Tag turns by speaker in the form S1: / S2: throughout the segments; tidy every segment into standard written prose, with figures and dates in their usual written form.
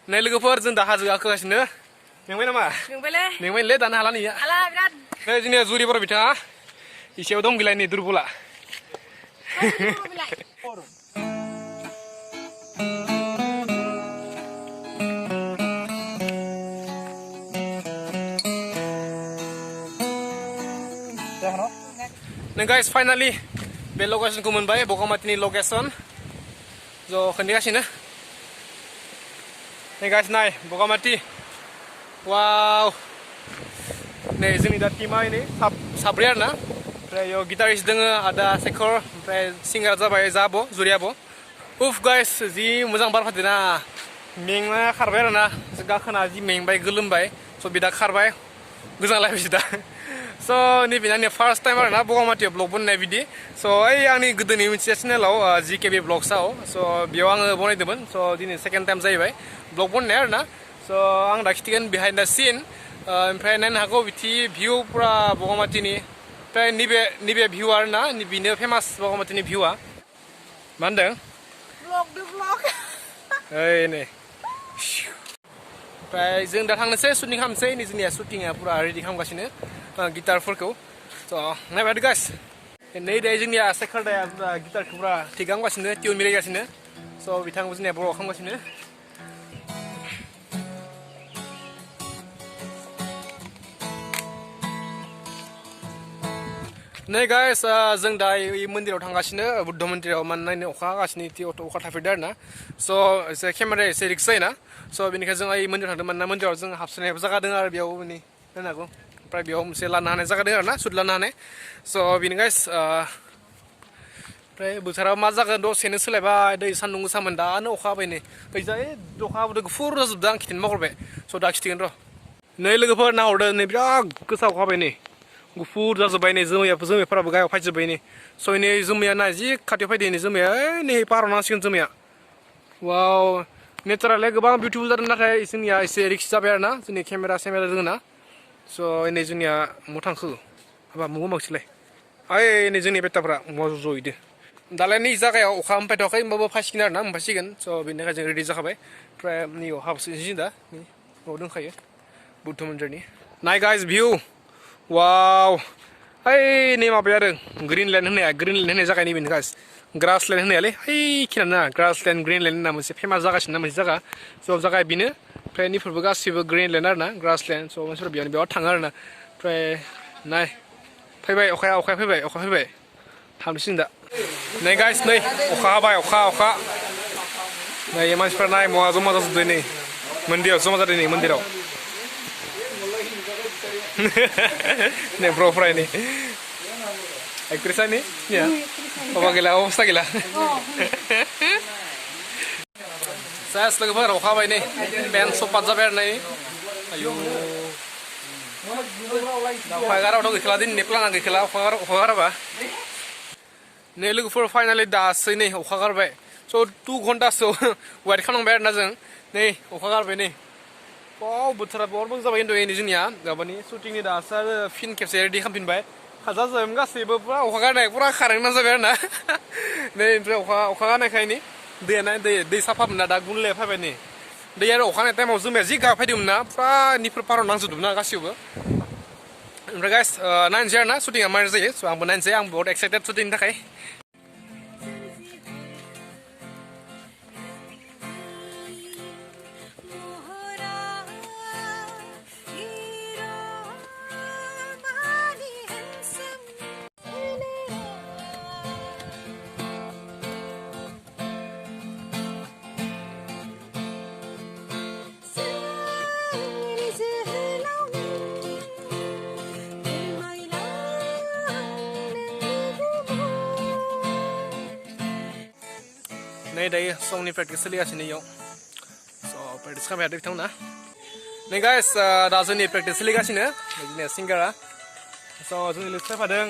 S1: Nay logoफोर जों दा हाजो गाखोगासिनो मेंबाय नामा मेंबायलै दानो हाला नैया नै जोंनिया जुरि बर' बिथाङा इसेयाव दं बिलाइ नै दुरबला Nah guys, finally bel location ku मोनबाय Bagamati ni location जो खोन्थिगासिनो Nah guys, नाय Bagamati wow नै जोंनि दा टीमा ini साब्रै आरोना ओमफ्राय यो गिटारिस्ट दङ आदा Sekher ओमफ्राय सिंगार जाबाय जाबो जुरियाबो उफ गाइस जि मोजां बार फारदोना मेंना खारबाय आरोना गाखोना जि मेंबाय गोलोमबाय स' बिदा खारबाय गोजांलायबाय दा So ini benar first time arena Bagamati vlog बनायनाय बिदि so ओइ आंनि गोदोनि मोनसे चेनेलाव GKB vlogsआव so बेयाव आङो बनायदोंमोन so दिनै second time जाहैबाय vlog बनायनाय आरोना so आं दा खिथिगोन behind the scene ओमफ्राय नायनो हागौ बिदि view पुरा Bagamatiनि ओमफ्राय नैबे view आरोना बेनो फेमास Bagamatiनि viewआ मा होनदों vlog ओइ नै ओमफ्राय जों दा थांनोसै शूटिं खालामनोसै नै जोंनिया शूटिंआ पुरा रेडि खालामगासिनो गिटारफोरखौ स' नायबाय गाइस नै दा जोंनिया Sekher दाया गिटारखौ पुरा थिग खालामगासिनो टिउन मिलायगासिनो स' बिथांबो जोंनिया बर' खालामगासिनो नै गाइस जों दा मन्दिराव थांगासिनो बुद्ध मन्दिराव माने नायनो अखा हागासिनो अखा थाफैदों आरोना स' एसे केमेराया एसे रिक्स जायोना स' बेनिखायनो जों ओइ मन्दिराव थांदों मानोना मन्दिराव जों हाबसोनायबो जागा दङ आरो बेयाव नै नायनो हागौ ओमफ्राय बेयाव मोनसे लानो हानाय जागा दङ आरोना सुट लानो हानाय स' बेनो गाइस ओमफ्राय बोथोरा मा जागोन दसेनो सोलायबाय दै सान्दुं गोसामोन दानो अखा हाबाय नै ओइजाय अखा हाबोदों गुफुर जाजोबदों आं खिथिनो बावगारबाय स' दा खिथिगोन र' नै लोगोफोर नाहरदों नै बिराद गोसा अखा हाबाय नै गुफुर जाजोब्बाय नै जोमैफोराबो गाहायाव फैजोब्बाय नै स' नै जोमैया नाय जि खाथियाव फैदों नै जोमैया नै पाहाराव नांसिगोन जोमैया वाव नेचारालाय गोबां बिउटिफुल जादों नाथाय जोंनिया एसे रिक्स जाबाय आरोना जोंनि केमेरा दङ ना स' नै जोंनिया मु थांखो हाबा मुगो माखिलाय ओइ नै जोंनि बेटाफ्रा मुवा ज'यैदो दालाय नै जागायाव अखा मोनफैथ'वाखै होमबाबो फैसिगोन आरोना मोनफैसिगोन स' बेनि थाखाय जों रेडि जाखाबाय ओमफ्राय नैयाव हाबसोनोसै दा नै न'आव दंखायो बुद्ध मन्दिरनि नाय गाइस भिउ वाव ओइ नै माबाया आरो ग्रिनलेण्ड होननाय जागा नैबेनो गाइस ग्रासलेण्ड होननायालै ओइ खिनाना ग्रासलेण्ड ग्रिनलेण्ड होनना मोनसे फेमास जागासिनो ना मोनसे जागा स' जागा बेनो ओमफ्राय नैफोरबो गासिबो ग्रिनलेण्ड आरोना ग्रासलेण्ड स' मानसिफोरा बेयाव थाङो आरोना ओमफ्राय नाय फैबाय अखा फैबाय थांनोसै दा नै गाइस नै अखा हाबाय अखा नै मानसिफ्रा नाय महा जमा जाजोबदों नै मन्दिराव जमा जादों नै मन्दिराव nih bro ini aktris ini ya apa gila अवस्था gila saya lagi baru kabar ini band sopat zaber nih ayo fagar udah gila din niplan lagi gila fagar apa nih lagi for finally das ini fagar baik so 2 घन्टा so wait खालाम bayar nazeng nih fagar baik nih wow बोथोरा बरबो जाबाय होनदों नै जोंनिया गाबानि शुटिंनि दासो फिन खेबसे रेडि खालामफिनबाय हाजाजों गासैबो पुरा अखा गारनाय पुरा खारेंना जाबाय आरोना नै ओमफ्राय अखा गारनायखाय नै दै साफा मोनना दा गुनले फैबाय नै दै आरो अखा हानाय टाइमाव जोंनिया जि गाफैदोंमोन ना पुरा निफोर पाराव नांजोबदोंमोन ना गासैबो ओमफ्राय गाइस नायनोसै आरोना शुटिंआ मारै जायो स' आंबो नायनोसै आं बहुत एक्साइटेड शुटिंनि थाखाय नै दायो संनि प्रेक्टिस सोलिगासिनो इयाव स' प्रेक्टिस खालामबाय थादों बिथांमोना नै गाइस दा जोंनि प्रेक्टिस सोलिगासिनो बिदिनो सिंगारा स' जोंनि लिस्ट फैफादों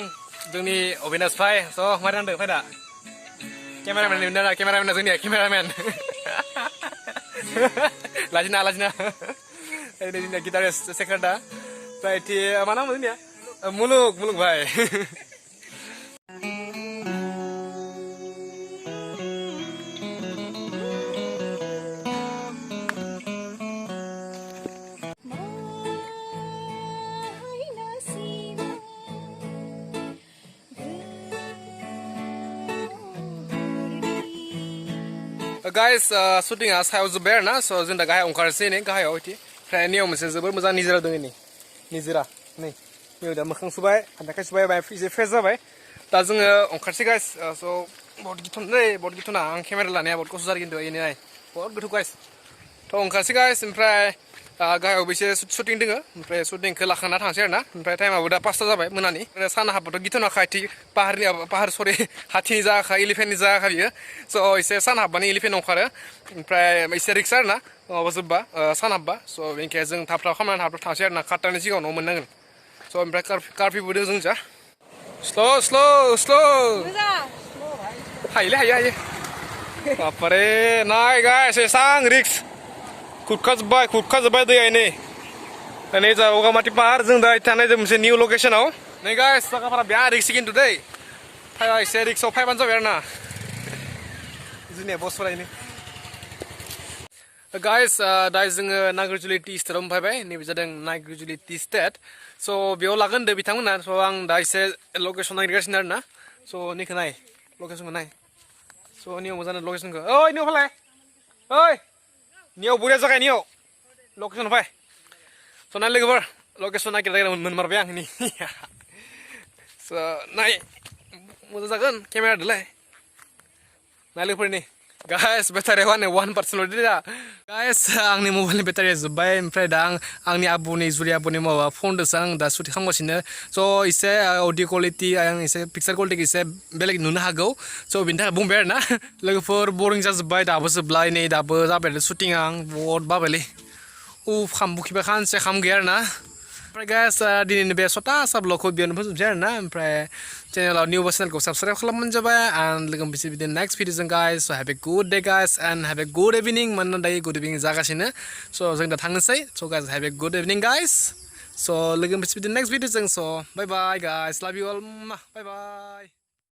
S1: जोंनि अबिनाश भाई स' मारै नांदों फायदा केमेरामेन जोंनिया केमेरामेन लाजिना ओरै जोंनिया गिटारिस्ट Sekher दा ओमफ्राय मा नाम जोंनिया मुलुग भाई गाइस शुटिंगा सायाव जोब्बाय आरोना स' जों दा गाहायाव ओंखारसै नै गाहायाव इदि ओमफ्राय नियाव मोनसे जोबोर मोजां निजिरा दङ नै निजिरा नै नियाव दा मोखां सुबाय आखाइ सुबाय एसे फ्रेस जाबाय दा जोङो ओंखारसै गाइस स' बहुत गिथ'ना आं केमेरा लानाया बहुत खस्थ' जादों खिन्थु इनो नाय बहुत गोथौ गाइस थ' ओंखारसै गाइस ओमफ्राय गाहायावबो एसे शुटिं दोङो ओमफ्राय शुटिंखौ लाखांना थांसै आरोना ओमफ्राय टाइमाबो दा 5ता जाबाय मोनानि सान हाबबाथ' गिथ'नाखा इथि पाहार सरि हाथिनि जायगाखा एलिफेन्टनि जायगाखा बियो स' एसे सान हाबबानो एलिफेन्ट ओंखारो ओमफ्राय एसे रिक्स आरोना माबा जोब्बा सान हाबबा स' बेनिखायनो जों थाब खालामनानै थाब थांसै आरोना 8टानि सिगाङाव न' मोननांगोन स' ओमफ्राय कारफिउबो दों जों जा स्ल' हायो बापरे नाय गाइस एसां रिक्स खुरखाजोब्बाय दैया नै जा बगामाथि पाहार जों दा थानाय जों मोनसे निउ लकेसनाव नै गाइस जायगाफोरा बिराद रिक्स खिन्थु दै फायबा एसे रिक्सआव फायबानो जाबाय आरोना जोंनिया बसफोरा गाइस दा जोङो नागारजुलि टि स्टेटआव मोनफैबाय नैबे जादों नागारजुलि टि स्टेट स' बेयाव लागोन होनदों बिथांमोना स' आं दा एसे लकेसन नागिरगासिनो आरोना स' नैखौ नाय लकेसनखौ नाय स' नियाव मोजां लकेसनखौ ओइ नियाव फालाय ओइ नियाव बरिया जागाय नियाव लकेसन फाय स' नाय लोगोफोर लकेसन नागिरना मोनमारबाय आं नै स' नाय मोजां जागोन केमेरादोलाय नाय लोगोफोर नै गाइस बेटारिया 1% दा गाइस आंनि मबाइलनि बेटारिया जोब्बाय ओमफ्राय दा आंनि आबुनि जुरि आबुनि माबा फनदोसो आं दा शुटिं खालामगासिनो स' एसे अडिअ क्वालिटि आं एसे पिक्सार क्वालिटिखौ एसे बेलेग नुनो हागौ स' बेनि थाखाय बुंबाय आरोना लोगोफोर बरिं जाजोब्बाय दाबो जोबलाय नै दाबो जाबाय शुटिंआ आं बहुत बाबायलै खाम बुखिबाय खानसे खाम गैया आरोना ओमफ्राय गाइस दिनैनि बे सता ब्लगखौ बेयावनो फोजोबसै आरोना ओमफ्राय चेनेलाव निउ चेनेलखौ साबसक्राइब खालामबानो जाबाय आरो लोगो मोनसे बिदिनो नेक्स्ट भिडिअजों guys so' have a good day guys and have a good evening मानोना दायो गुड इभिनिं जागासिनो स' जों दा थांनोसै स' guys have a good evening guys स' लोगो मोनसे बिदिनो नेक्स्ट भिडिअजों स' बाय बाय गाइस लाभ इउ अल बाय बाय